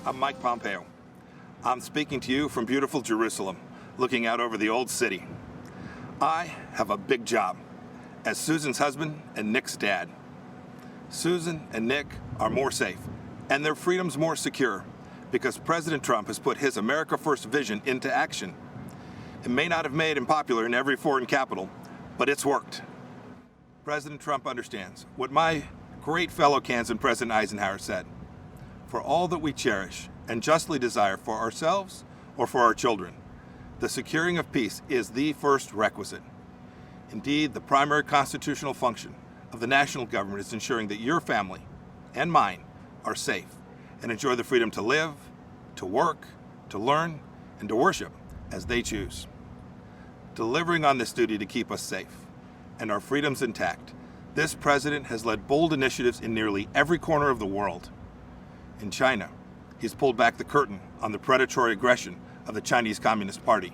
I'm Mike Pompeo. I'm speaking to you from beautiful Jerusalem, looking out over the old city. I have a big job as Susan's husband and Nick's dad. Susan and Nick are more safe, and their freedom's more secure because President Trump has put his America First vision into action. It may not have made him popular in every foreign capital, but it's worked. President Trump understands what my great fellow Kansan President Eisenhower said. For all that we cherish and justly desire for ourselves or for our children, the securing of peace is the first requisite. Indeed, the primary constitutional function of the national government is ensuring that your family and mine are safe and enjoy the freedom to live, to work, to learn, and to worship as they choose. Delivering on this duty to keep us safe and our freedoms intact, this president has led bold initiatives in nearly every corner of the world. In China, he's pulled back the curtain on the predatory aggression of the Chinese Communist Party.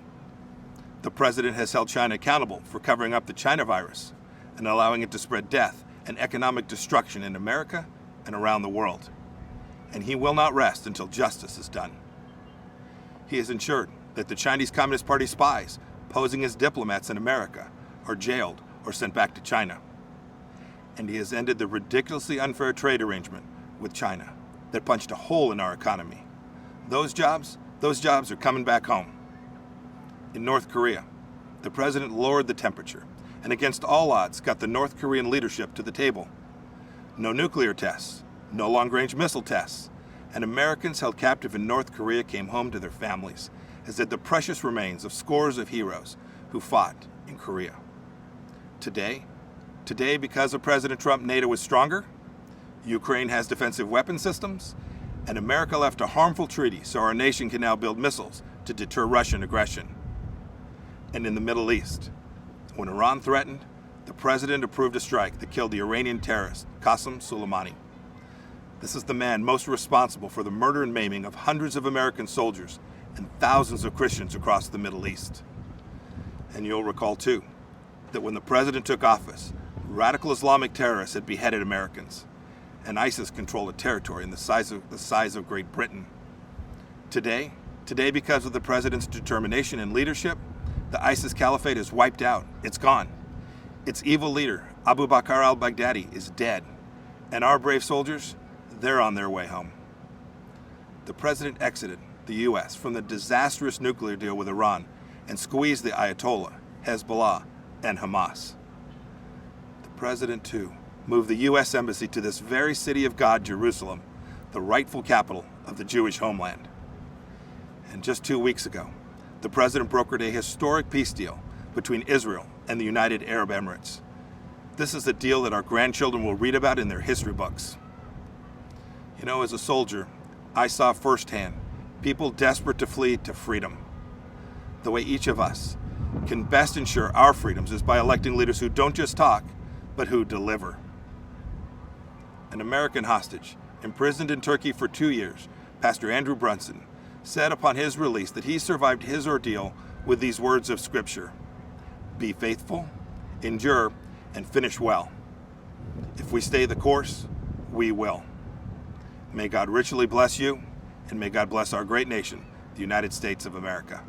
The president has held China accountable for covering up the China virus and allowing it to spread death and economic destruction in America and around the world. And he will not rest until justice is done. He has ensured that the Chinese Communist Party spies posing as diplomats in America are jailed or sent back to China. And he has ended the ridiculously unfair trade arrangement with China that punched a hole in our economy. Those jobs are coming back home. In North Korea, the president lowered the temperature and against all odds got the North Korean leadership to the table. No nuclear tests, no long-range missile tests, and Americans held captive in North Korea came home to their families, as did the precious remains of scores of heroes who fought in Korea. Today, because of President Trump, NATO is stronger, Ukraine has defensive weapon systems, and America left a harmful treaty so our nation can now build missiles to deter Russian aggression. And in the Middle East, when Iran threatened, the president approved a strike that killed the Iranian terrorist Qasem Soleimani. This is the man most responsible for the murder and maiming of hundreds of American soldiers and thousands of Christians across the Middle East. And you'll recall, too, that when the president took office, radical Islamic terrorists had beheaded Americans, and ISIS controlled a territory in the size of Great Britain. Today, because of the president's determination and leadership, the ISIS caliphate is wiped out. It's gone. Its evil leader, Abu Bakr al-Baghdadi, is dead. And our brave soldiers, they're on their way home. The president exited the U.S. from the disastrous nuclear deal with Iran and squeezed the Ayatollah, Hezbollah, and Hamas. The president, too, moved the U.S. Embassy to this very city of God, Jerusalem, the rightful capital of the Jewish homeland. And just 2 weeks ago, the president brokered a historic peace deal between Israel and the United Arab Emirates. This is a deal that our grandchildren will read about in their history books. You know, as a soldier, I saw firsthand people desperate to flee to freedom. The way each of us can best ensure our freedoms is by electing leaders who don't just talk, but who deliver. An American hostage, imprisoned in Turkey for 2 years, Pastor Andrew Brunson, said upon his release that he survived his ordeal with these words of Scripture: "Be faithful, endure, and finish well. If we stay the course, we will." May God richly bless you, and may God bless our great nation, the United States of America.